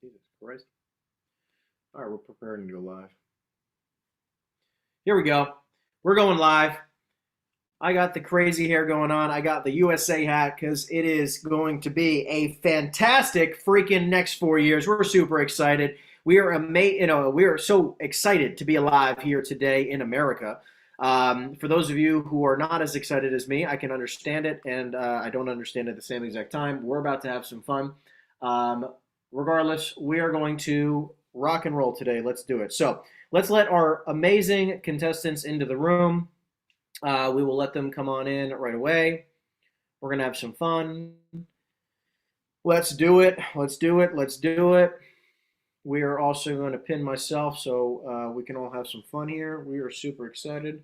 Jesus Christ. All right, we're preparing to go live. Here we go. We're going live. I got the crazy hair going on. I got the USA hat because it is going to be a fantastic freaking next 4 years. We're super excited. We are so excited to be alive here today in America. For those of you who are not as excited as me, I can understand it, and I don't understand it at the same exact time. We're about to have some fun. Regardless, we are going to rock and roll today. Let's do it. So let's let our amazing contestants into the room. We will let them come on in right away. We're going to have some fun. Let's do it. Let's do it. Let's do it. We are also going to pin myself so we can all have some fun here. We are super excited.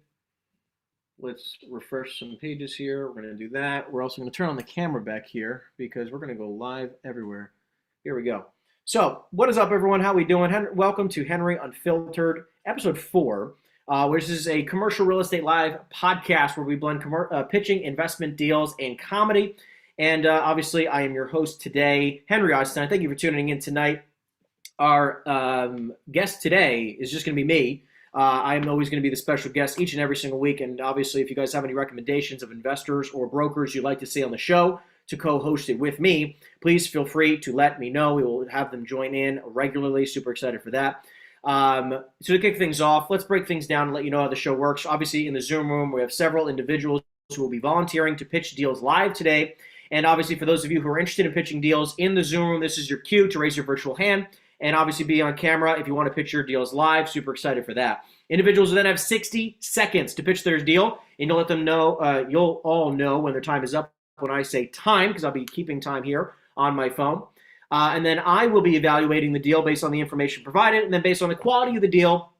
Let's refresh some pages here. We're going to do that. We're also going to turn on the camera back here because we're going to go live everywhere. Here we go. So what is up, everyone? How we doing? Welcome to Henry Unfiltered, episode 4. Which is a commercial real estate live podcast where we blend pitching, investment deals, and comedy. And obviously, I am your host today, Henry Eisenstein. Thank you for tuning in tonight. Our guest today is just going to be me. I am always going to be the special guest each and every single week. And obviously, if you guys have any recommendations of investors or brokers you'd like to see on the show to co-host it with me, please feel free to let me know. We will have them join in regularly. Super excited for that. So to kick things off, let's break things down and let you know how the show works. Obviously, in the Zoom room, we have several individuals who will be volunteering to pitch deals live today. And obviously, for those of you who are interested in pitching deals in the Zoom room, this is your cue to raise your virtual hand and obviously be on camera if you want to pitch your deals live. Super excited for that. Individuals will then have 60 seconds to pitch their deal, and you'll let them know, you'll all know when their time is up when I say time, because I'll be keeping time here on my phone. And then I will be evaluating the deal based on the information provided. And then based on the quality of the deal,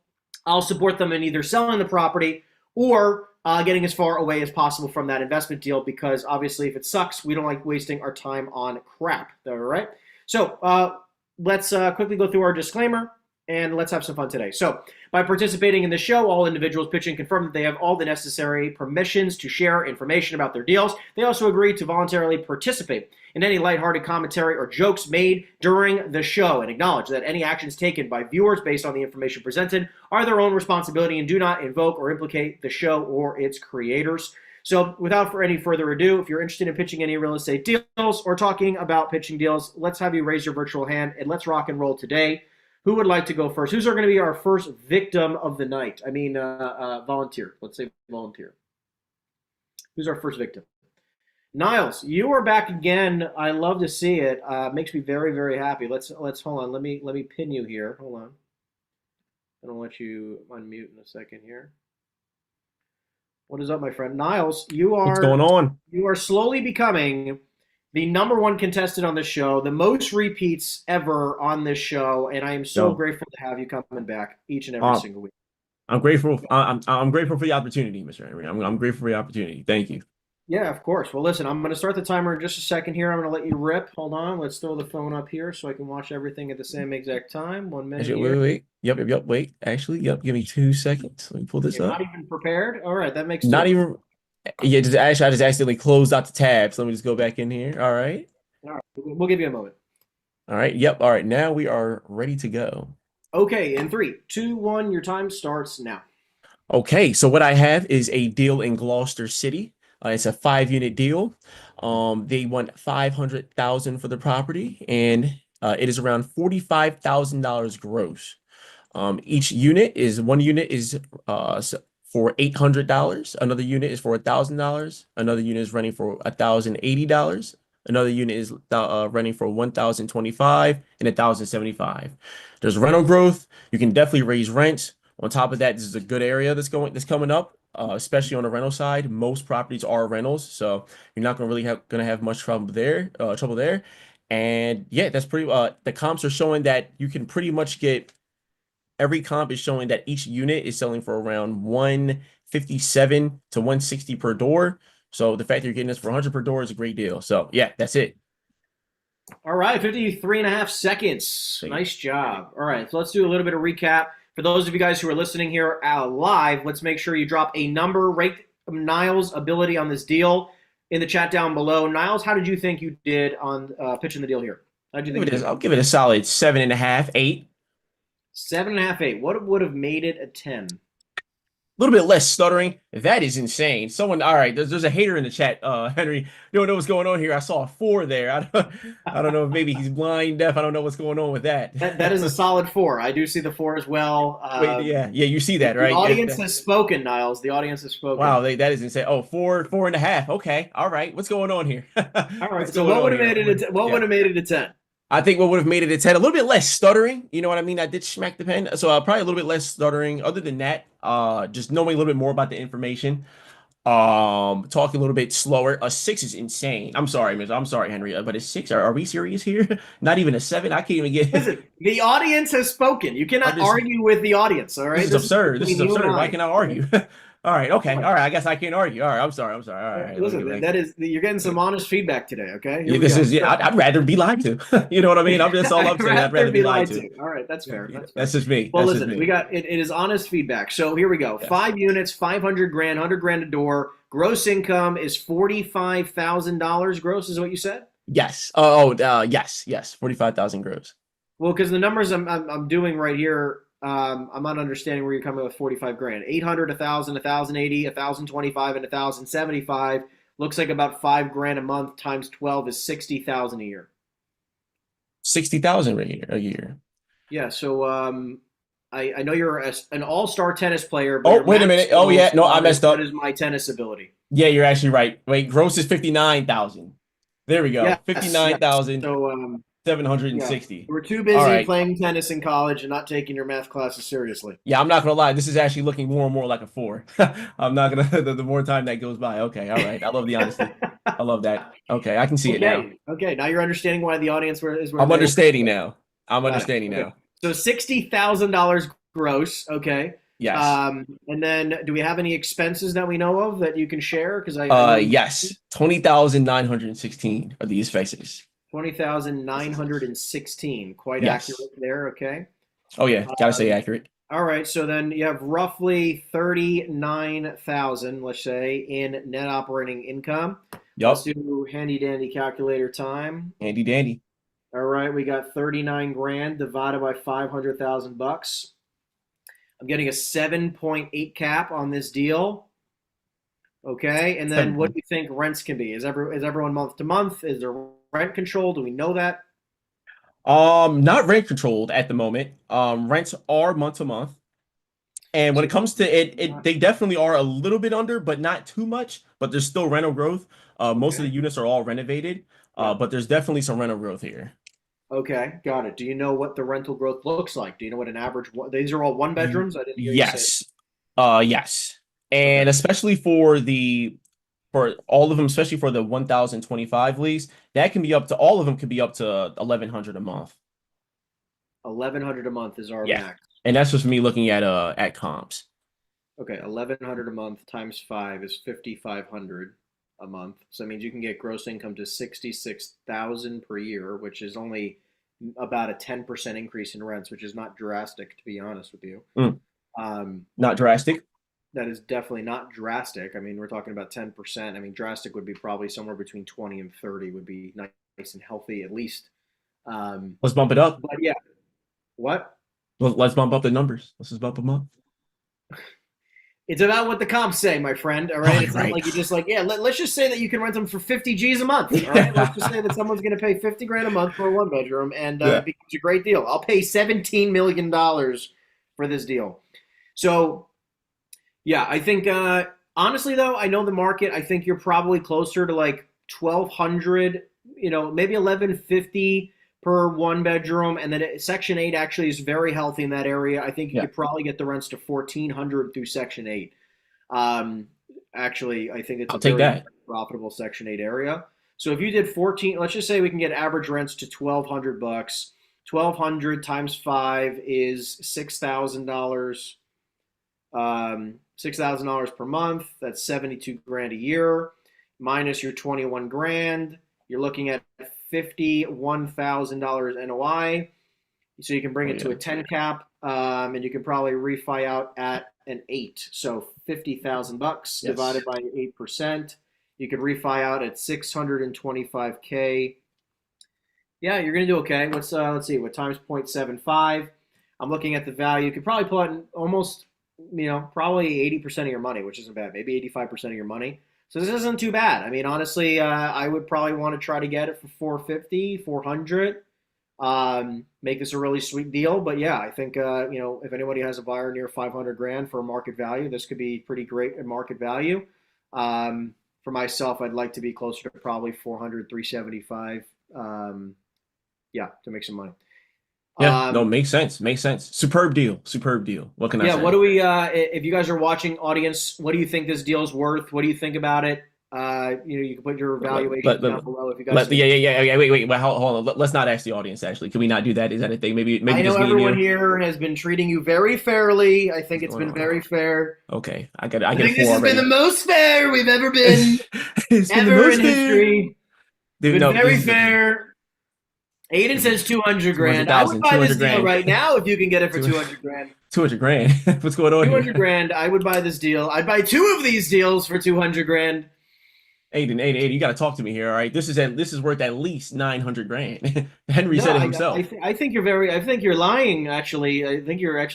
I'll support them in either selling the property or getting as far away as possible from that investment deal, because obviously if it sucks, we don't like wasting our time on crap. All right. So let's quickly go through our disclaimer and let's have some fun today. So by participating in the show, all individuals pitching confirm that they have all the necessary permissions to share information about their deals. They also agree to voluntarily participate in any lighthearted commentary or jokes made during the show and acknowledge that any actions taken by viewers based on the information presented are their own responsibility and do not invoke or implicate the show or its creators. So without any further ado, if you're interested in pitching any real estate deals or talking about pitching deals, let's have you raise your virtual hand and let's rock and roll today. Who would like to go first? Who's going to be our first victim of the night? I mean, volunteer. Let's say volunteer. Who's our first victim? Niles, you are back again. I love to see it. Makes me very, very happy. Let's hold on. Let me pin you here. Hold on. I'm gonna let you unmute in a second here. What is up, my friend? Niles, What's going on? You are slowly becoming the #1 contestant on this show, the most repeats ever on this show, and I am so grateful to have you coming back each and every single week. I'm grateful. I'm grateful for the opportunity, Mr. Henry. I'm grateful for the opportunity. Thank you. Yeah, of course. Well, listen, I'm going to start the timer in just a second here. I'm going to let you rip. Hold on. Let's throw the phone up here so I can watch everything at the same exact time. 1 minute. Actually, wait. Yep. Wait. Actually, yep. Give me 2 seconds. Let me pull this up. Not even prepared. All right, that makes not even. Yeah, I just accidentally closed out the tab. So let me just go back in here. All right. All right. We'll give you a moment. All right. Yep. All right. Now we are ready to go. Okay. In 3, 2, 1, your time starts now. Okay. So what I have is a deal in Gloucester City. It's a 5-unit deal. They want $500,000 for the property, and it is around $45,000 gross. Each unit is for $800. Another unit is for $1,000. Another unit is running for $1,080. Another unit is running for $1,025 and $1,075. There's rental growth. You can definitely raise rents. On top of that, this is a good area that's coming up. Especially on the rental side, most properties are rentals, so you're not gonna have much trouble there. And yeah, that's pretty. The comps are showing that you can pretty much get every comp is showing that each unit is selling for around 157 to 160 per door. So the fact that you're getting this for 100 per door is a great deal. So yeah, that's it. All right, 53.5 seconds. Nice job. All right, so let's do a little bit of recap. For those of you guys who are listening here live, let's make sure you drop a number, rate Niles' ability on this deal in the chat down below. Niles, how did you think you did on pitching the deal here? How do you think you did? I'll give it a solid 7.5, 8. 7.5, 8. What would have made it a 10? Little bit less stuttering. That is insane. Someone, all right, there's a hater in the chat. Henry, you don't know what's going on here. I saw a 4 there. I don't know if maybe he's blind, deaf. I don't know what's going on with that. That is a solid 4. I do see the 4 as well. Wait, yeah, you see that, The right? audience has spoken, Niles. The audience has spoken. Wow, that is insane. Oh, 4.5. Okay, all right. What's going on here? All right. What's So going what on would have here? made it what Yeah. would have made it a 10? I think what would have made it a 10, a little bit less stuttering. You know what I mean? I did smack the pen. So probably a little bit less stuttering. Other than that, just knowing a little bit more about the information. Talking a little bit slower. A 6 is insane. I'm sorry, Miss. I'm sorry, Henry, but a 6. Are we serious here? Not even a 7. I can't even get. Listen, the audience has spoken. You cannot argue with the audience. All right. This is absurd. This is between you and absurd. Why I. can I argue? All right. Okay. All right. I guess I can't argue. All right. I'm sorry. I'm sorry. All right. Let me Listen, get back. that is you're getting some honest feedback today. Okay. Yeah, this is, yeah. I'd rather be lied to. You know what I mean? I'm just all I'm saying. I'd rather be lied to. All right, that's fair. That's fair. That's just me. Well, That's listen, just we me. got it is honest feedback. So here we go. Yes. 5 units, 500 grand, 100 grand a door. Gross income is $45,000 gross, is what you said? Yes. Yes. 45,000 gross. Well, because the numbers I'm doing right here, I'm not understanding where you're coming with 45 grand. 800, 1,000, 1,080, 1,025, and 1,075. Looks like about 5 grand a month times 12 is 60,000 a year. 60,000 a year. Yeah. So I know you're an all-star tennis player. But Oh, wait a minute. Oh, yeah. No, I messed up. What is my tennis ability? Yeah, you're actually right. Wait, gross is 59,000. There we go. Yes, 59,760. So we're too busy playing tennis in college and not taking your math classes seriously. Yeah, I'm not gonna lie. This is actually looking more and more like a 4. I'm not gonna. The more time that goes by. Okay, all right. I love the honesty. I love that. Okay, I can see it now. Okay, now you're understanding why the audience is. I'm understanding now. I'm understanding now. So $60,000 gross. Okay. Yes. And then, do we have any expenses that we know of that you can share? Because I yes, 20,916 are the expenses. 20,916. Quite accurate there. Okay. Oh yeah, gotta say accurate. All right. So then you have roughly 39,000, let's say, in net operating income. Yep. Let's do handy dandy calculator time. Handy dandy. All right, we got 39 grand divided by 500,000 bucks. I'm getting a 7.8 cap on this deal. Okay, and then what do you think rents can be? Is everyone month to month? Is there rent control? Do we know that? Not rent controlled at the moment. Rents are month to month. And when it comes to it, they definitely are a little bit under, but not too much. But there's still rental growth. Most of the units are all renovated, but there's definitely some rental growth here. Okay, got it. Do you know what the rental growth looks like? Do you know what an average? These are all one bedrooms. I didn't hear you say it. Yes, and especially for all of them, especially for the 1,025 lease, that can be up to all of them could be up to 1,100 a month. 1,100 a month is our max. And that's just me looking at comps. Okay, 1,100 a month times 5 is 5,500 a month. So that means you can get gross income to 66,000 per year, which is only about a 10% increase in rents, which is not drastic, to be honest with you. Not drastic. That is definitely not drastic. I mean, we're talking about 10%. I mean, drastic would be probably somewhere between 20 and 30 would be nice and healthy at least. Let's bump it up. But yeah. What? Let's bump up the numbers. Let's just bump them up. It's about what the comps say, my friend. All right. It's not like you're just like, yeah, let's just say that you can rent them for 50 G's a month. All right. Let's just say that someone's going to pay 50 grand a month for a one bedroom and it becomes a great deal. I'll pay $17 million for this deal. So, yeah, I think, honestly, though, I know the market. I think you're probably closer to like 1,200, maybe 1,150 per one bedroom, and then Section 8 actually is very healthy in that area. I think you could probably get the rents to 1,400 through Section 8. Actually, I think it's a very profitable Section 8 area. So if you did 14, let's just say we can get average rents to $1,200 bucks. 1,200 times 5 is $6,000. $6,000 per month. That's 72 grand a year. Minus your 21 grand, you're looking at $51,000 NOI. So you can bring it to a 10 cap, and you can probably refi out at an 8. So 50,000 bucks divided by 8%. You can refi out at 625K. Yeah, you're gonna do okay. Let's see, what times 0.75? I'm looking at the value. You could probably put in almost, probably 80% of your money, which isn't bad. Maybe 85% of your money. So this isn't too bad. I mean, honestly, I would probably want to try to get it for 450, 400. Make this a really sweet deal. But yeah, I think if anybody has a buyer near 500 grand for market value, this could be pretty great at market value. For myself, I'd like to be closer to probably 400, 375. Yeah, to make some money. Yeah, no, Um, makes sense. Makes sense. Superb deal. Superb deal. What can I yeah, what say? do we? If you guys are watching, audience, what do you think this deal's worth? What do you think about it? You can put your Let, evaluations let, down let, below if you guys yeah, think. yeah, yeah, yeah. Wait, wait, wait. Hold on. Let's not ask the audience, actually. Can we not do that? Is that a thing? Maybe I know just me and everyone you? here has been treating you very fairly. I think What's it's going been on? very fair. Okay. I I get a think this four has been the already. most fair we've ever been, It's been the ever in most fair. history. It's Dude, been no, very fair. Aiden this is says 200 grand. I would 200,000, buy this 200 deal grand. right now if you can get it for Two- 200 grand. 200 grand. What's going on 200 here? grand. I would buy this deal. I'd buy two of these deals for 200 grand. Aiden, you got to talk to me here, all right? This is worth at least 900 grand. Henry No, said it I, himself. th- I think you're very. I think you're lying. Actually, I think you're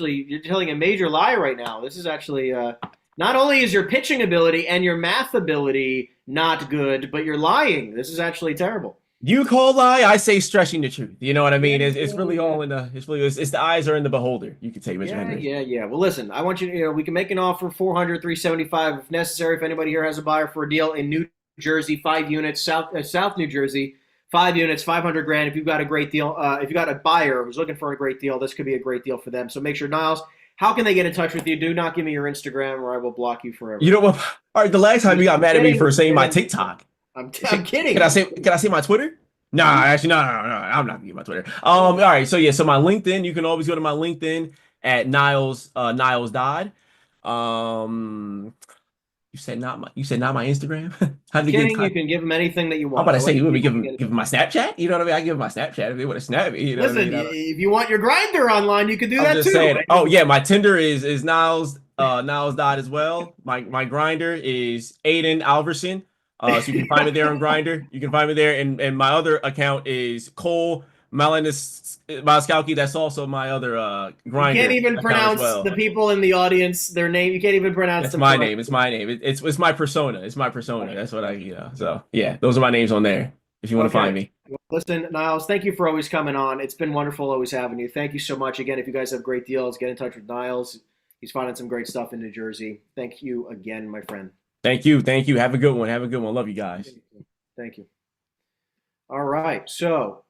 telling a major lie right now. This is actually not only is your pitching ability and your math ability not good, but you're lying. This is actually terrible. You call lie, I say stretching the truth. You know what I Yeah, mean? It's yeah, really yeah. all in the. It's the eyes are in the beholder. You could say, Mr. Yeah, Henry. yeah, yeah. Well, listen, I want you to, we can make an offer 400, 375 if necessary. If anybody here has a buyer for a deal in New Jersey, 5 units, South New Jersey, 5 units, 500 grand. If you've got a great deal, if you got a buyer who's looking for a great deal, this could be a great deal for them. So make sure, Niles, how can they get in touch with you? Do not give me your Instagram or I will block you You forever. know what? All right, the last time you got I'm mad at me kidding. for I'm saying my kidding. TikTok. I'm Can I kidding. say my Twitter? Nah, Hmm? actually, no. I'm not gonna give my Twitter. All right, so yeah, so my LinkedIn, you can always go to my LinkedIn at Niles Dodd. Um, you said not my Instagram. How I'm did they get in kidding. You contact? can give them anything that you I'm want. about I to say like you want me people give to them get. my Snapchat. You know what I mean? I give them my Snapchat if they want to snap me. You know what I Listen, mean? if you want your grinder online, you can do I'm that just too. saying. Oh yeah, my Tinder is Niles Dodd as well. My grinder is Aiden Alverson. So you can find me there on Grinder. You can find me there, and my other account is Cole Maliskowski. That's also my other You can't Grinder even account as pronounce well. the people in the audience, their name. You can't even pronounce That's them my name. It's correctly. my name. It's my persona. It's my persona. That's what So yeah, those are my names on there. If you want to find Okay. me. Well, listen, Niles, thank you for always coming on. It's been wonderful always having you. Thank you so much. Again, if you guys have great deals, get in touch with Niles. He's finding some great stuff in New Jersey. Thank you again, my friend. Thank you. Thank you. Have a good one. Have a good one. Love you guys. Thank you. All right. So,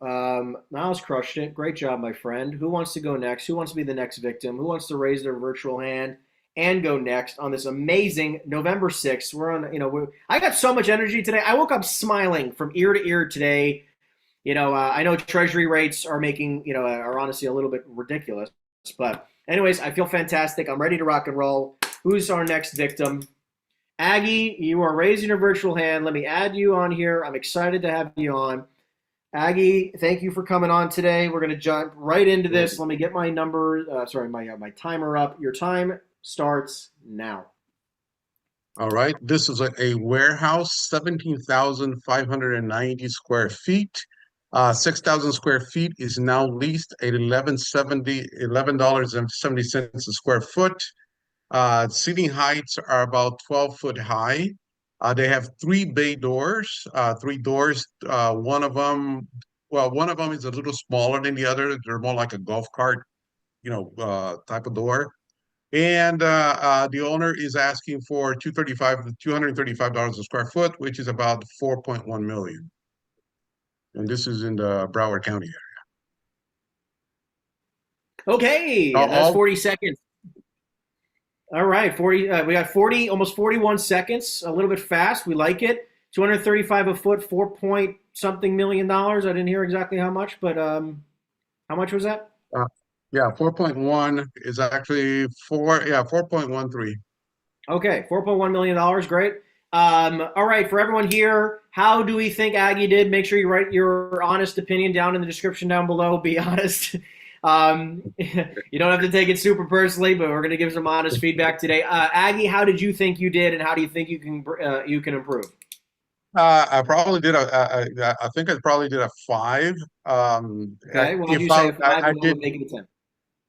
Niles crushed it. Great job, my friend. Who wants to go next? Who wants to be the next victim? Who wants to raise their virtual hand and go next on this amazing November 6th? We're on, I got so much energy today. I woke up smiling from ear to ear today. I know Treasury rates are making, are honestly a little bit ridiculous. But, anyways, I feel fantastic. I'm ready to rock and roll. Who's our next victim? Aggie, you are raising your virtual hand. Let me add you on here. I'm excited to have you on. Aggie, thank you for coming on today. We're going to jump right into this. Let me get my number, my timer up. Your time starts now. All right, this is a warehouse, 17,590 square feet. 6,000 square feet is now leased at $11.70 a square foot. Ceiling heights are about 12 foot high. They have three bay doors, three doors. One of them is a little smaller than the other. They're more like a golf cart, type of door. And the owner is asking for $235 a square foot, which is about 4.1 million. And this is in the Broward County Okay, area. and that's 40 seconds. All right, 40. We got 40, almost 41 seconds. A little bit fast. We like it. 235 a foot, 4 point something million dollars. I didn't hear exactly how much, but how much was that? Uh, yeah, 4.1 is actually 4.13. Okay, $4.1 million. Great. All right, for everyone here, how do we think Aggie did? Make sure you write your honest opinion down in the description down below. Be honest. You don't have to take it super personally, but we're going to give some honest feedback today. Aggie, how did you think you did, and how do you think you can improve? I probably did I think I probably did a 5. Okay, why'd If you say a 5 I and what did would make it a 10?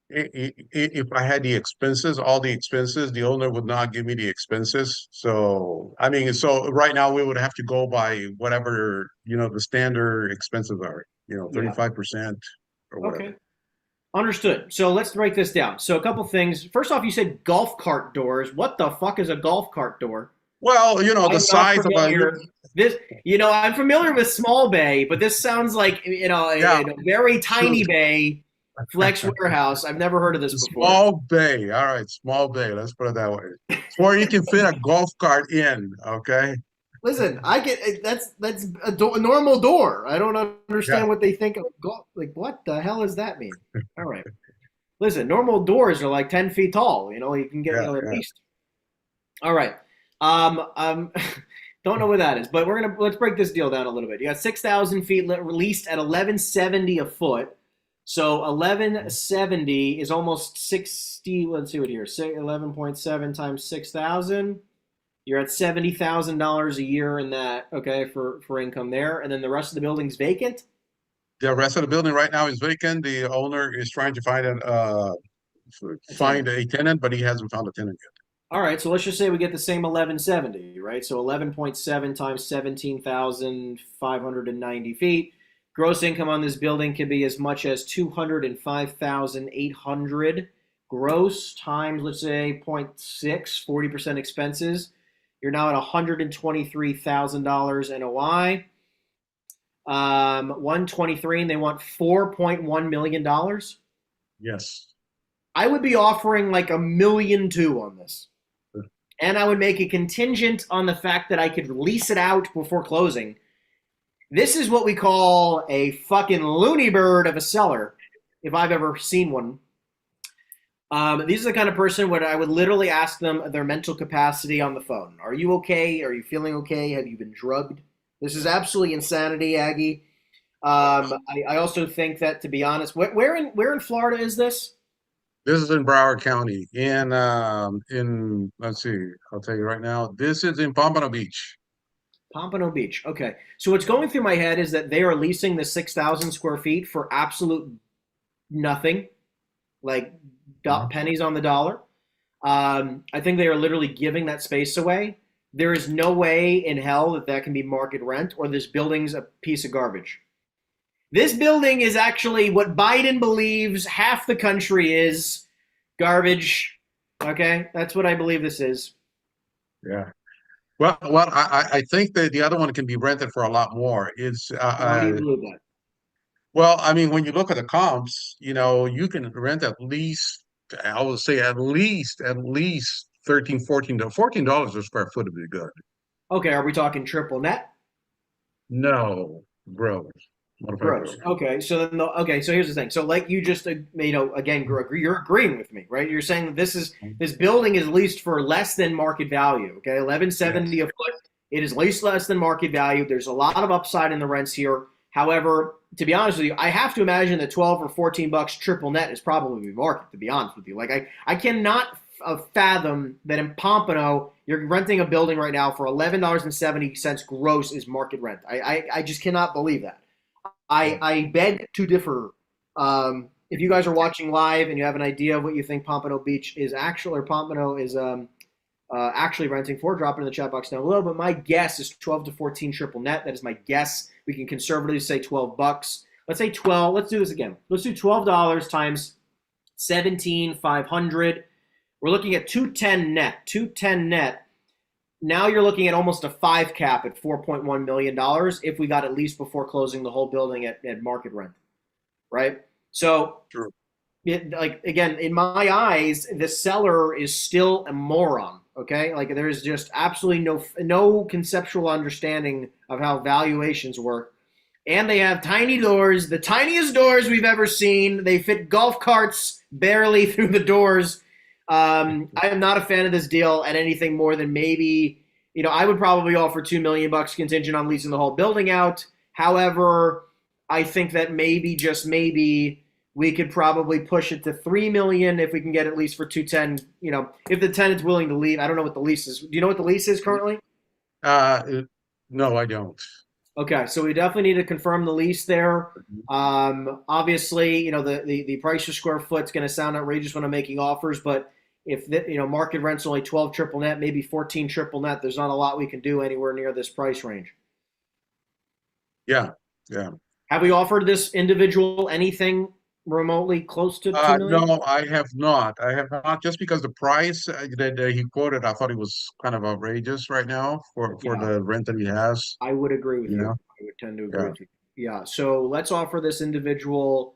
if I had the expenses, all the expenses, the owner would not give me the expenses. So I mean, so right now we would have to go by whatever, the standard expenses are, Yeah. 35% or Okay. whatever. Understood. So let's break this down. So a couple things. First off, you said golf cart doors. What the fuck is a golf cart door? Well, the I'm not size of familiar. This, I'm familiar with small bay, but this sounds like, yeah, a very tiny bay flex warehouse. I've never heard of this before. small bay. All right, small bay. Let's put it that way. It's where you can fit a golf cart in. Okay. Listen, I get that's a normal door. I don't Yeah. understand what they think of golf. Like, what the hell does that mean? All right. Listen, normal doors are like 10 feet tall. You can get, Yeah. at Yeah. least. All right. Don't know what that is, but let's break this deal down a little bit. You got 6,000 feet released at 1170 a foot. So 1170 is almost 60. Let's see what here. 11.7 times 6,000. You're at $70,000 a year in that. Okay, for income there, and then the rest of the building's vacant. The rest of the building right now is vacant. The owner is trying to A find tenant. a tenant, but he hasn't found a tenant yet. All right, so let's just say we get the same 1170, right? So 11.7 times 17,590 feet. Gross income on this building could be as much as 205,800 gross times, let's say, 0.6, 40% expenses. You're now at $123,000 NOI. 123, and they want $4.1 million. Yes. I would be offering like $1.2 million on this. And I would make a contingent on the fact that I could lease it out before closing. This is what we call a fucking loony bird of a seller, if I've ever seen one. These are the kind of person where I would literally ask them their mental capacity on the phone. Are you okay? Are you feeling okay? Have you been drugged? This is absolutely insanity, Aggie. I also think that, to be honest, where in Florida is this? This is in Broward County. In let's see, I'll tell you right now. This is in Pompano Beach. Pompano Beach. Okay. So what's going through my head is that they are leasing the 6,000 square feet for absolute nothing, like Mhm. pennies on the dollar. I think they are literally giving that space away. There is no way in hell that can be market rent, or this building's a piece of garbage. This building is actually what Biden believes half the country is garbage. Okay? That's what I believe this is. Yeah. Well, I think that the other one can be rented for a lot more. Why do you believe that? Well, I mean, when you look at the comps, you can rent at least, I would say at least 13, 14, $14 a square foot would be good. Okay, are we talking triple net? No, gross. Modified gross. Gross. Okay, so so here's the thing. So like you just again you're agreeing with me, right? You're saying that this building is leased for less than market value. Okay, 1170 Yes. a foot. It is leased less than market value. There's a lot of upside in the rents here. However, to be honest with you, I have to imagine that 12 or 14 bucks triple net is probably market. To be honest with you, like I cannot fathom that in Pompano you're renting a building right now for $11.70 gross is market rent. I just cannot believe that. I beg to differ. If you guys are watching live and you have an idea of what you think Pompano Beach is actually, or Pompano is actually renting for, drop it in the chat box down below. But my guess is 12 to 14 triple net. That is my guess. We can conservatively say 12 bucks. Let's say 12. Let's do this again. Let's do $12 times 17,500. We're looking at 210 net. 210 net. Now you're looking at almost a 5 cap at $4.1 million if we got at least before closing the whole building at market rent, right? So, True. Again, in my eyes, the seller is still a moron, okay? Like there's just absolutely no conceptual understanding of how valuations work. And they have tiny doors, the tiniest doors we've ever seen. They fit golf carts barely through the doors. I am not a fan of this deal at anything more than maybe, I would probably offer $2 million contingent on leasing the whole building out. However, I think that maybe, just maybe, we could probably push it to $3 million if we can get at least for 210. If the tenant's willing to leave. I don't know what the lease is. Do you know what the lease is currently? No, I don't. Okay, so we definitely need to confirm the lease there. Obviously, the price per square foot is going to sound outrageous when I'm making offers, but if market rent's only 12 triple net, maybe 14 triple net, there's not a lot we can do anywhere near this price range. Yeah, yeah. Have we offered this individual anything remotely close to 2 million? No, I have not. I have not, just because the price that he quoted, I thought it was kind of outrageous right now for Yeah, the rent that he has. I would agree with You you. know, I would tend to agree yeah. with you. Yeah, so let's offer this individual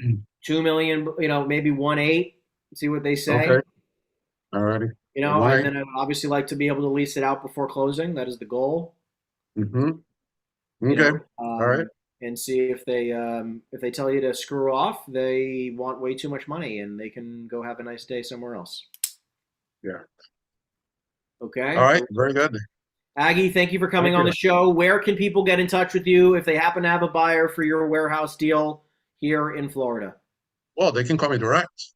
Mm. 2 million, maybe 1.8, see what they say. Okay, alrighty. And Right. then I'd obviously like to be able to lease it out before closing. That is the goal, Mm-hmm. you Okay. know, All right. and see if they tell you to screw off, they want way too much money and they can go have a nice day somewhere else. Yeah. All Okay. right. Very good. Aggie, thank you for coming Thank on you. the show. Where can people get in touch with you if they happen to have a buyer for your warehouse deal here in Florida? Well, they can call me direct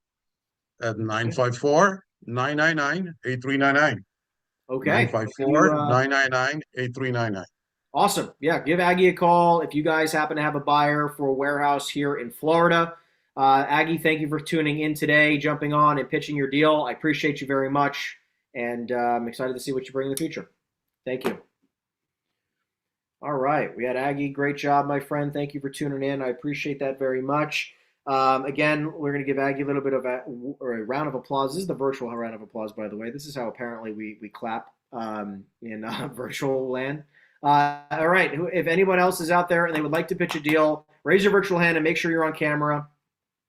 at 954-999-8399. Okay. Nine five Give you four nine nine nine 8399. Awesome. Yeah, give Aggie a call if you guys happen to have a buyer for a warehouse here in Florida. Aggie, thank you for tuning in today, jumping on and pitching your deal. I appreciate you very much, and I'm excited to see what you bring in the future. Thank you. All right, we had Aggie. Great job, my friend. Thank you for tuning in. I appreciate that very much. Again, we're going to give Aggie a little bit of a round of applause. This is the virtual round of applause, by the way. This is how apparently we clap in virtual land. All right, if anyone else is out there and they would like to pitch a deal, raise your virtual hand and make sure you're on camera.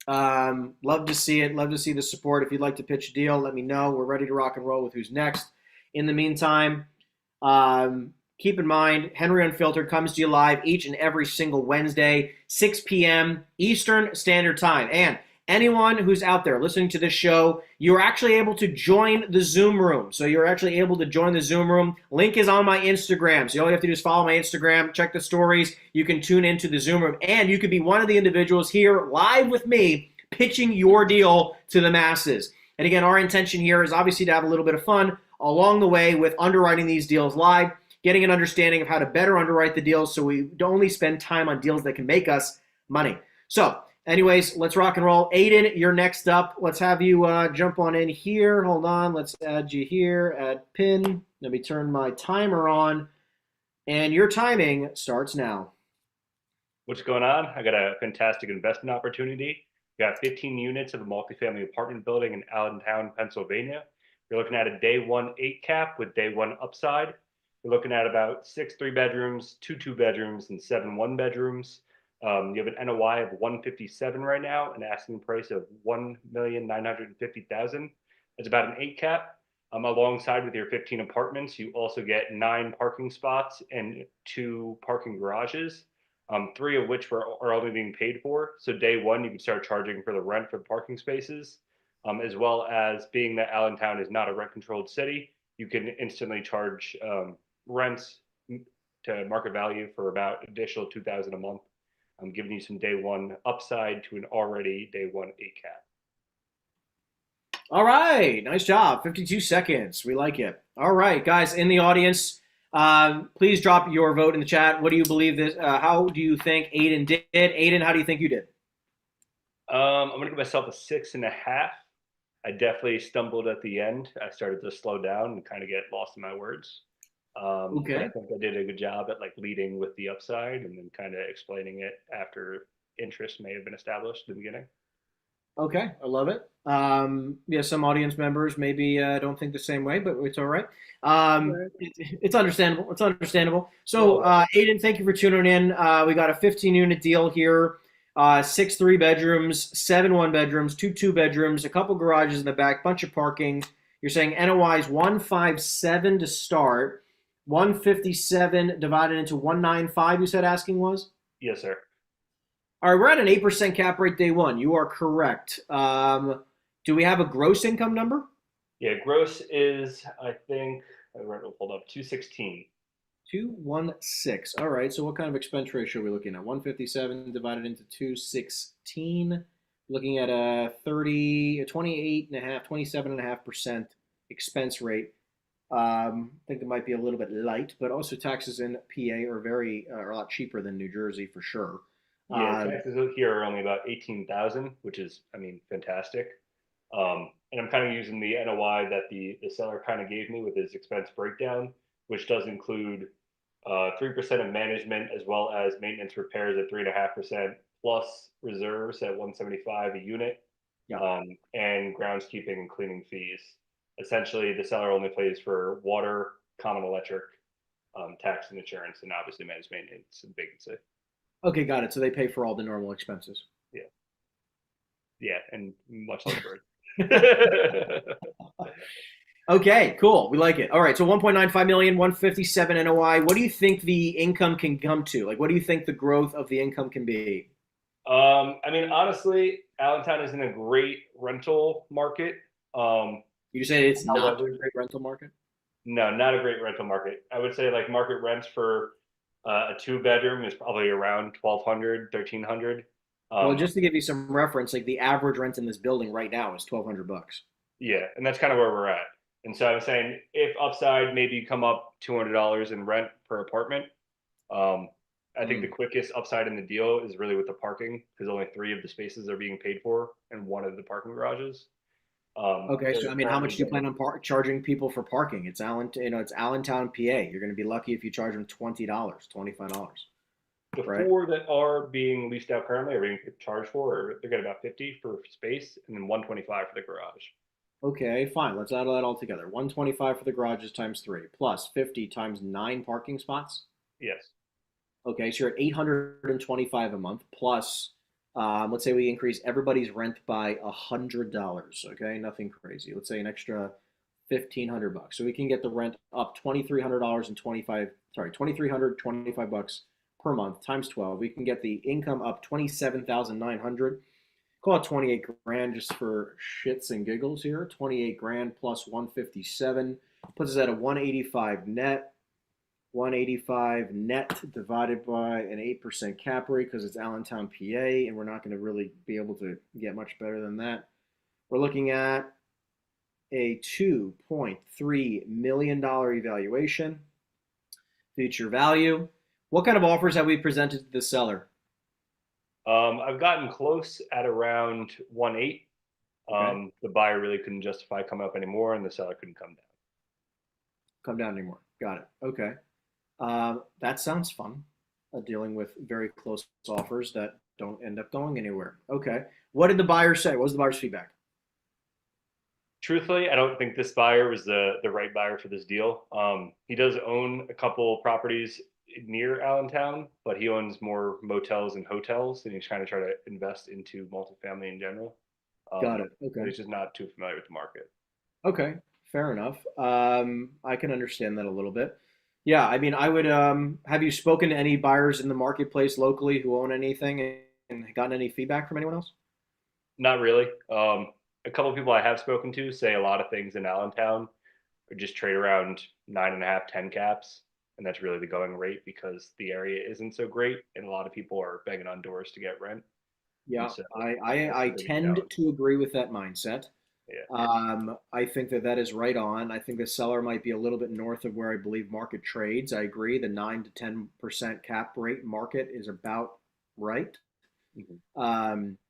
Love to see it. Love to see the support. If you'd like to pitch a deal, let me know. We're ready to rock and roll with who's next. In the meantime, keep in mind, Henry Unfiltered comes to you live each and every single Wednesday, 6 p.m. Eastern Standard Time. And anyone who's out there listening to this show, you're actually able to join the Zoom room. So you're actually able to join the Zoom room. Link is on my Instagram. So all you have to do is follow my Instagram, check the stories. You can tune into the Zoom room. And you could be one of the individuals here live with me pitching your deal to the masses. And again, our intention here is obviously to have a little bit of fun along the way with underwriting these deals live, getting an understanding of how to better underwrite the deals so we don't only spend time on deals that can make us money. So anyways, let's rock and roll. Aiden, you're next up. Let's have you jump on in here. Hold on. Let's add you here. Add pin. Let me turn my timer on. And your timing starts now. What's going on? I got a fantastic investment opportunity. Got 15 units of a multifamily apartment building in Allentown, Pennsylvania. You're looking at a day one 8 cap with day one upside. You're looking at about 6 3-bedrooms, 2 2-bedrooms, and 7 1-bedrooms. You have an NOI of 157 right now, an asking price of 1,950,000. It's about an 8 cap. Alongside with your 15 apartments, you also get 9 parking spots and 2 parking garages. 3 of which are only being paid for. So day one, you can start charging for the rent for the parking spaces, as well as being that Allentown is not a rent-controlled city, you can instantly charge rents to market value for about additional $2,000 a month. I'm giving you some day one upside to an already day one 8 cap. All right. Nice job. 52 seconds. We like it. All right, guys in the audience, please drop your vote in the chat. What do you believe this? How do you think Aiden did? Aiden, how do you think you did? I'm going to give myself a 6.5. I definitely stumbled at the end. I started to slow down and kind of get lost in my words. But Okay. I think I did a good job at like leading with the upside and then kind of explaining it after interest may have been established in the beginning. Okay. I love it. Yeah, some audience members maybe don't think the same way, but it's all right. It's understandable. It's understandable. So, Aiden, thank you for tuning in. We got a 15-unit deal here. 6 3-bedrooms, 7 1-bedrooms, 2 2-bedrooms, a couple garages in the back, bunch of parking. You're saying NOI is 157 to start, 157 divided into 195. You said asking was? Yes, sir. All right, we're at an 8% cap rate day one. You are correct. Do we have a gross income number? Yeah, gross is, I think, I pulled up 216. 216. All right. So what kind of expense ratio are we looking at? 157 divided into 216. Looking at a 28.5, 27.5% expense rate. I think it might be a little bit light, but also taxes in PA are a lot cheaper than New Jersey for sure. Yeah, taxes here are only about 18,000, which is, I mean, fantastic. And I'm kind of using the NOI that the seller kind of gave me with his expense breakdown, which does include 3% of management as well as maintenance repairs at 3.5% plus reserves at 175 a unit, Yeah. and groundskeeping and cleaning fees. Essentially, the seller only pays for water, common electric, tax and insurance, and obviously managed maintenance and vacancy. Okay, got it. So they pay for all the normal expenses. Yeah, yeah, and much less bird. Okay, cool. We like it. All right, so 1.95 million, 157 NOI. What do you think the income can come to? Like, what do you think the growth of the income can be? I mean, honestly, Allentown is in a great rental market. You say it's not However, a great rental market? no, not a great rental market. I would say like market rents for a two bedroom is probably around 1,200, 1,300. Well, just to give you some reference, like the average rent in this building right now is $1,200. Yeah, and that's kind of where we're at. And so I'm saying if upside maybe come up $200 in rent per apartment. Um, I think the quickest upside in the deal is really with the parking because only 3 of the spaces are being paid for in one of the parking garages. Okay, so they're I mean, how currently much do you plan getting on charging people for parking? It's it's Allentown, PA. You're going to be lucky if you charge them $20, $25, the right? 4 that are being leased out currently are being charged for, or they're getting about 50 for space and then 125 for the garage. Okay, fine. Let's add that all together. 125 for the garages times 3 plus 50 times 9 parking spots. Yes. Okay, so you're at 825 a month plus. Let's say we increase everybody's rent by $100. Okay, nothing crazy. Let's say an extra $1,500. So we can get the rent up $2,300 and 25. Sorry, 2,325 bucks per month times 12. We can get the income up 27,900. Call it 28 grand just for shits and giggles here. 28 grand plus 157 puts us at a 185 net. 185 net divided by an 8% cap rate because it's Allentown, PA, and we're not going to really be able to get much better than that. We're looking at a $2.3 million evaluation. Future value. What kind of offers have we presented to the seller? I've gotten close at around 1.8. Okay. The buyer really couldn't justify coming up anymore, and the seller couldn't come down. Come down anymore. Got it. Okay. That sounds fun. Dealing with very close offers that don't end up going anywhere. Okay. What did the buyer say? What was the buyer's feedback? Truthfully, I don't think this buyer was the right buyer for this deal. He does own a couple properties near Allentown, but he owns more motels and hotels, and he's trying to try to invest into multifamily in general. Got it. But Okay. he's just not too familiar with the market. Okay. Fair enough. I can understand that a little bit. Yeah, I mean, I would have you spoken to any buyers in the marketplace locally who own anything and gotten any feedback from anyone else? Not really. A couple of people I have spoken to say a lot of things in Allentown or just trade around 9.5, 10 caps. And that's really the going rate because the area isn't so great. And a lot of people are banging on doors to get rent. And Yeah, so I that's the biggest tend challenge. to agree with that mindset. Yeah. I think that that is right on. I think the seller might be a little bit north of where I believe market trades. I agree. The 9 to 10% cap rate market is about right,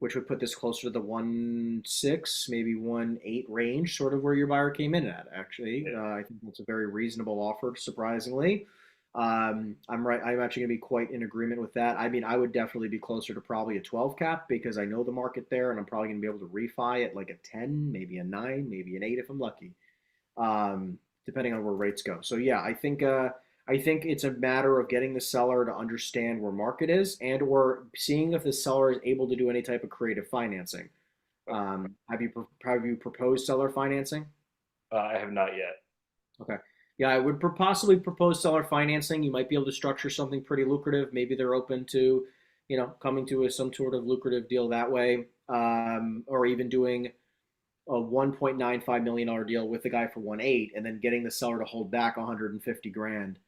which would put this closer to the 1.6, maybe 1.8 range, sort of where your buyer came in at. Actually, Yeah. I think that's a very reasonable offer, surprisingly. I'm right. I'm actually going to be quite in agreement with that. I mean, I would definitely be closer to probably a 12 cap because I know the market there, and I'm probably going to be able to refi at like a 10, maybe a 9, maybe an 8 if I'm lucky, depending on where rates go. So yeah, I think it's a matter of getting the seller to understand where market is and/or seeing if the seller is able to do any type of creative financing. Have you proposed seller financing? I have not yet. Okay. Yeah, I would possibly propose seller financing. You might be able to structure something pretty lucrative. Maybe they're open to, coming to some sort of lucrative deal that way, or even doing a $1.95 million deal with the guy for 1.8, and then getting the seller to hold back 150 grand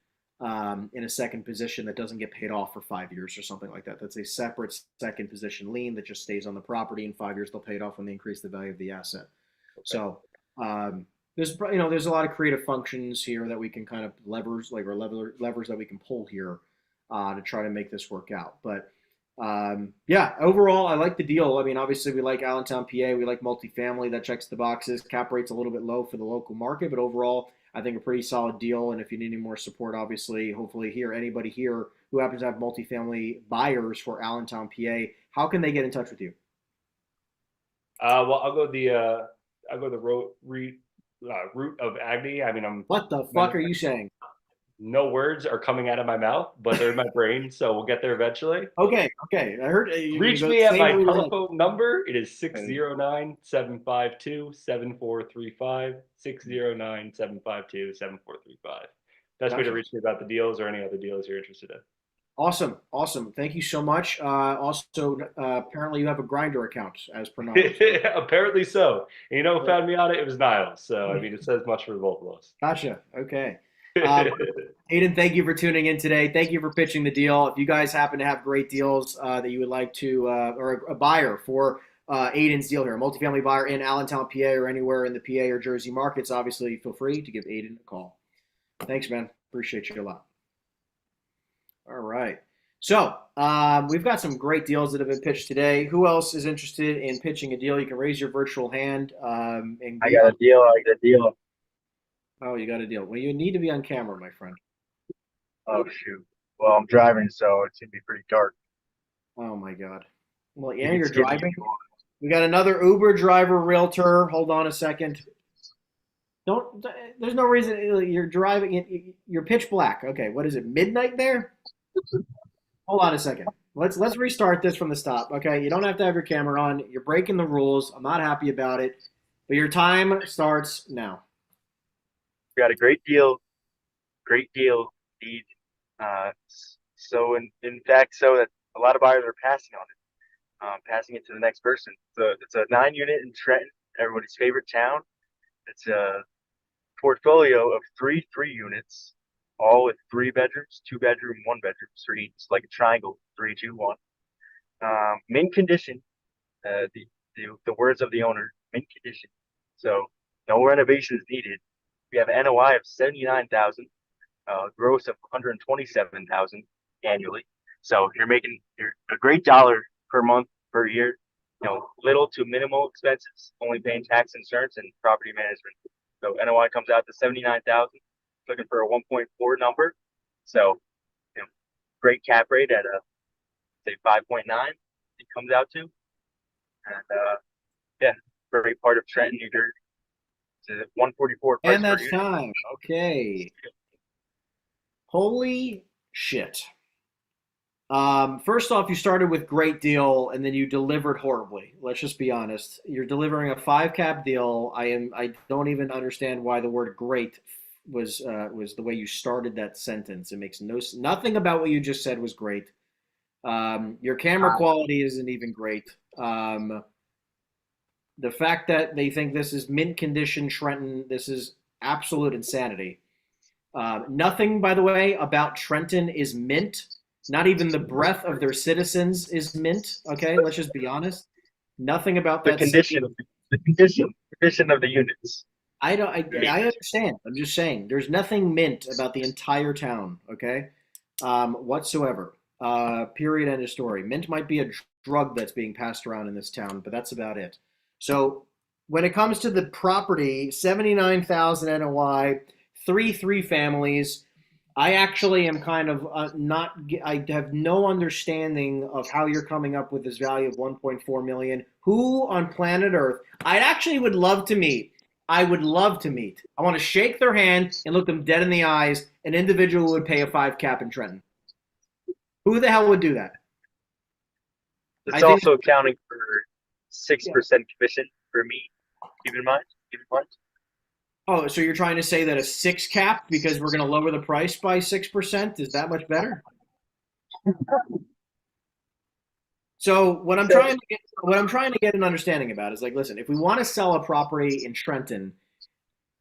in a second position that doesn't get paid off for 5 years or something like that. That's a separate second position lien that just stays on the property. In 5 years, they'll pay it off when they increase the value of the asset. Okay. So there's a lot of creative functions here that we can kind of levers that we can pull here to try to make this work out. But yeah, overall, I like the deal. I mean, obviously, we like Allentown, PA. We like multifamily. That checks the boxes. Cap rate's a little bit low for the local market, but overall, I think a pretty solid deal. And if you need any more support, obviously, hopefully anybody here who happens to have multifamily buyers for Allentown, PA, how can they get in touch with you? Well, I'll go the route of Agni. I mean, What the fuck are you saying? no words are coming out of my mouth, but they're in my brain, so we'll get there eventually. Okay. I heard you're Reach gonna me at say my what you like. telephone number. It is 609-752-7435. 609-752-7435. Best way to Gotcha. reach me about the deals or any other deals you're interested in. Awesome. Thank you so much. Also, apparently you have a Grinder account, as per normal. Apparently so. And you know who found me on it? It was Niles. So, I mean, it says much for both of us. Gotcha. Okay. Aiden, thank you for tuning in today. Thank you for pitching the deal. If you guys happen to have great deals that you would like to, or a buyer for Aiden's deal here, a multifamily buyer in Allentown, PA, or anywhere in the PA or Jersey markets, obviously feel free to give Aiden a call. Thanks, man. Appreciate you a lot. All right. So we've got some great deals that have been pitched today. Who else is interested in pitching a deal? You can raise your virtual hand. And I got a deal. Oh, you got a deal. Well, you need to be on camera, my friend. Oh, shoot. Well, I'm driving, so it's going to be pretty dark. Oh, my God. Well, You yeah, can you're skip me driving. if you want. We got another Uber driver realtor. Hold on a second. There's no reason you're driving. You're pitch black. Okay, what is it? Midnight there? Hold on a second. Let's restart this from the stop. Okay, you don't have to have your camera on. You're breaking the rules. I'm not happy about it. But your time starts now. We got a great deal. Indeed. So in fact, so that a lot of buyers are passing on it, passing it to the next person. So it's a 9-unit in Trenton, everybody's favorite town. It's a portfolio of three units, all with 3 bedrooms, 2 bedroom, 1 bedroom for each. It's like a triangle, 3, 2, 1. Mint condition. The words of the owner, mint condition. So no renovations needed. We have NOI of 79,000, gross of 127,000 annually. So you're making a great dollar per month per year. Little to minimal expenses, only paying tax, insurance, and property management. So NOI comes out to 79,000. Looking for a 1.4 number. So great cap rate at say 5.9. It comes out to, and yeah, great part of Trenton, New Jersey. It's a 144 price And per that's unit. time. Okay. Holy shit. First off, you started with great deal and then you delivered horribly. Let's just be honest. You're delivering a 5 cap deal. I don't even understand why the word great was the way you started that sentence. It makes nothing about what you just said was great. Your camera quality isn't even great. The fact that they think this is mint condition Trenton, this is absolute insanity. Nothing, by the way, about Trenton is mint. Not even the breath of their citizens is mint. Okay, let's just be honest. Nothing about that. The condition of the units. I understand. I'm just saying. There's nothing mint about the entire town. Okay, whatsoever. Period. End of story. Mint might be a drug that's being passed around in this town, but that's about it. So when it comes to the property, 79,000 NOI, 3 families. I actually am kind of I have no understanding of how you're coming up with this value of 1.4 million. Who on planet Earth I actually would love to meet. I would love to meet. I want to shake their hand and look them dead in the eyes. An individual who would pay a 5 cap in Trenton. Who the hell would do that? It's also accounting for 6% commission for me. Keep in mind. Oh, so you're trying to say that a 6 cap because we're going to lower the price by 6% is that much better? So what I'm trying to get an understanding about is like, listen, if we want to sell a property in Trenton,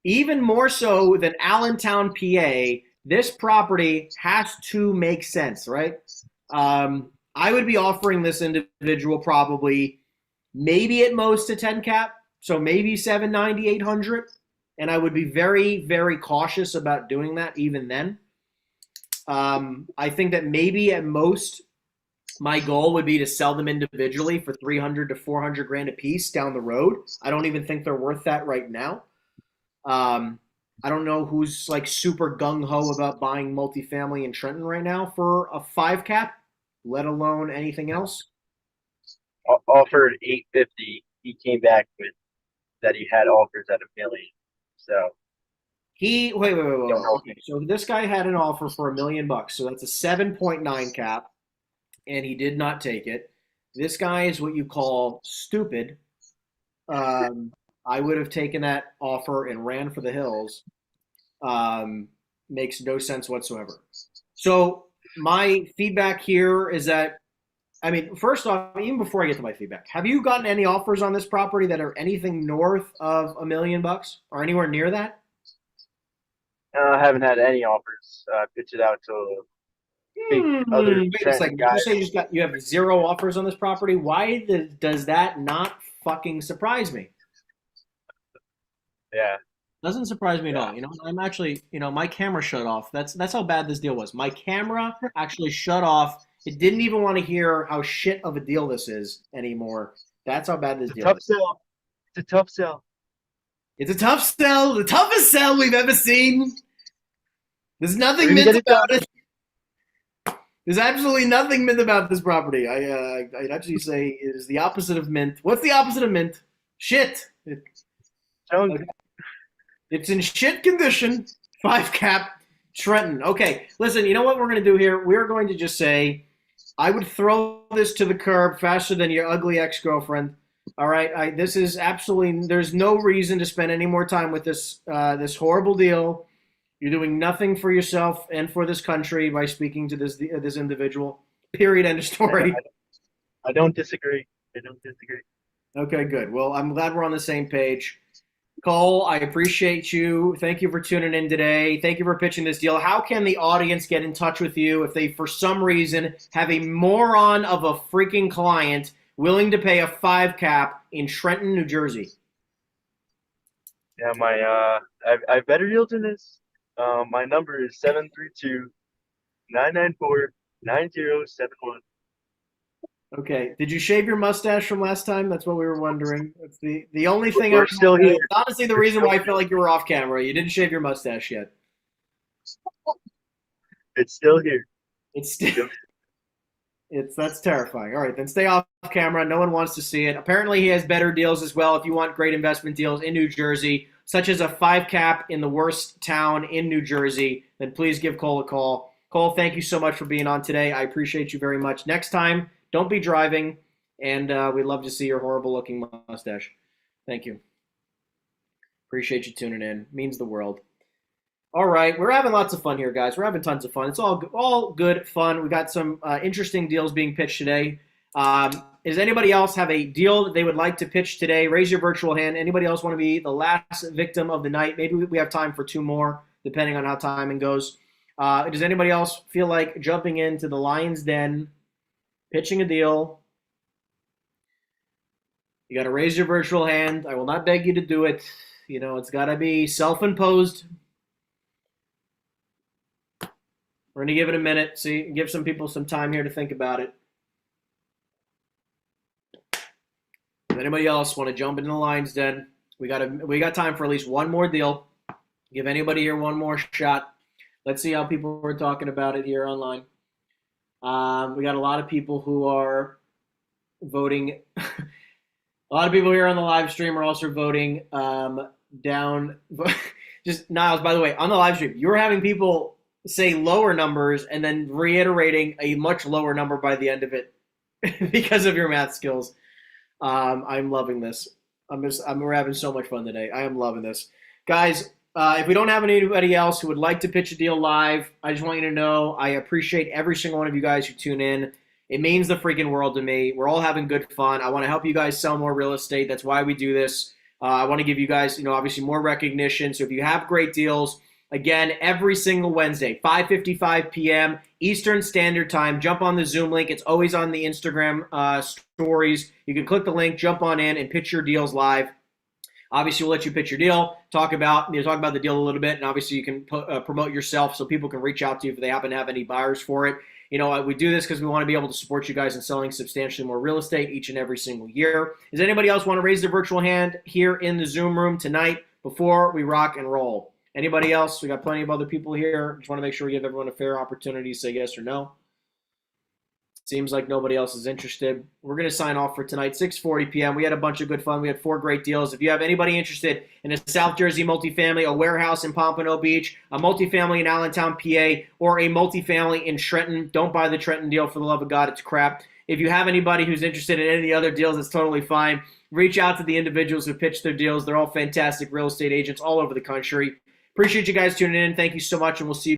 even more so than Allentown, PA, this property has to make sense, right? I would be offering this individual probably maybe at most a 10 cap, so maybe 790, 800. and I would be very, very cautious about doing that even then. I think that maybe at most my goal would be to sell them individually for 300 to 400 grand a piece down the road. I don't even think they're worth that right now. I don't know who's like super gung-ho about buying multifamily in Trenton right now for a 5 cap, let alone anything else. Offered 850. He came back with that he had offers at $1 million. So Wait. don't know. Okay, so this guy had an offer for $1 million, so that's a 7.9 cap, and he did not take it. This guy is what you call stupid. I would have taken that offer and ran for the hills. Makes no sense whatsoever. So my feedback here is that, I mean, first off, even before I get to my feedback, have you gotten any offers on this property that are anything north of $1 million or anywhere near that? I haven't had any offers. Pitch it out to big other Wait a Trenton second. Did you guys. say you have 0 offers on this property? Why does that not fucking surprise me? Yeah. Doesn't surprise me at all. You know, I'm actually, my camera shut off. That's how bad this deal was. My camera actually shut off. It didn't even want to hear how shit of a deal this is anymore. That's how bad this It's a deal tough is. sell. It's a tough sell. It's a tough sell, the toughest sell we've ever seen. There's nothing We're gonna mint get it about done. it. There's absolutely nothing mint about this property. I'd actually say it is the opposite of mint. What's the opposite of mint? Shit. Junk. It's in shit condition. 5 cap, Trenton. Okay, listen, you know what we're going to do here? We're going to just say, I would throw this to the curb faster than your ugly ex-girlfriend. All right, this is absolutely, there's no reason to spend any more time with this horrible deal. You're doing nothing for yourself and for this country by speaking to this individual. Period. End of story. I don't disagree. I don't disagree. Okay, good. Well, I'm glad we're on the same page. Cole, I appreciate you. Thank you for tuning in today. Thank you for pitching this deal. How can the audience get in touch with you if they, for some reason, have a moron of a freaking client willing to pay a 5 cap in Trenton, New Jersey? Yeah, I have better deals than this. My number is 732-994-9071. Okay. Did you shave your mustache from last time? That's what we were wondering. That's the only thing. We're still here. It's honestly the reason why I felt like you were off camera. You didn't shave your mustache yet. It's still here. That's terrifying. All right, then stay off camera. No one wants to see it. Apparently, he has better deals as well. If you want great investment deals in New Jersey, such as a 5 cap in the worst town in New Jersey, then please give Cole a call. Cole, thank you so much for being on today. I appreciate you very much. Next time, don't be driving, and we'd love to see your horrible-looking mustache. Thank you. Appreciate you tuning in. Means the world. All right, we're having lots of fun here, guys. We're having tons of fun. It's all good fun. We got some interesting deals being pitched today. Does anybody else have a deal that they would like to pitch today? Raise your virtual hand. Anybody else want to be the last victim of the night? Maybe we have time for 2 more, depending on how timing goes. Does anybody else feel like jumping into the Lion's Den, pitching a deal? You got to raise your virtual hand. I will not beg you to do it. You know, it's got to be self-imposed. We're going to give it a minute. Give some people some time here to think about it. If anybody else want to jump into the Lion's Den, we got time for at least one more deal. Give anybody here one more shot. Let's see how people are talking about it here online. We got a lot of people who are voting. A lot of people here on the live stream are also voting down. Just Niles, by the way, on the live stream, you're having people say lower numbers and then reiterating a much lower number by the end of it because of your math skills. I'm loving this. We're having so much fun today. I am loving this. Guys, if we don't have anybody else who would like to pitch a deal live, I just want you to know I appreciate every single one of you guys who tune in. It means the freaking world to me. We're all having good fun. I want to help you guys sell more real estate. That's why we do this. I want to give you guys, obviously more recognition. So if you have great deals, again, every single Wednesday, 5:55 p.m. Eastern Standard Time. Jump on the Zoom link. It's always on the Instagram stories. You can click the link, jump on in, and pitch your deals live. Obviously, we'll let you pitch your deal, talk about the deal a little bit, and obviously you can promote yourself so people can reach out to you if they happen to have any buyers for it. We do this because we want to be able to support you guys in selling substantially more real estate each and every single year. Does anybody else want to raise their virtual hand here in the Zoom room tonight before we rock and roll? Anybody else? We got plenty of other people here. Just want to make sure we give everyone a fair opportunity to say yes or no. Seems like nobody else is interested. We're going to sign off for tonight, 6:40 p.m. We had a bunch of good fun. We had 4 great deals. If you have anybody interested in a South Jersey multifamily, a warehouse in Pompano Beach, a multifamily in Allentown, PA, or a multifamily in Trenton, don't buy the Trenton deal for the love of God. It's crap. If you have anybody who's interested in any of the other deals, that's totally fine. Reach out to the individuals who pitched their deals. They're all fantastic real estate agents all over the country. Appreciate you guys tuning in. Thank you so much, and we'll see you.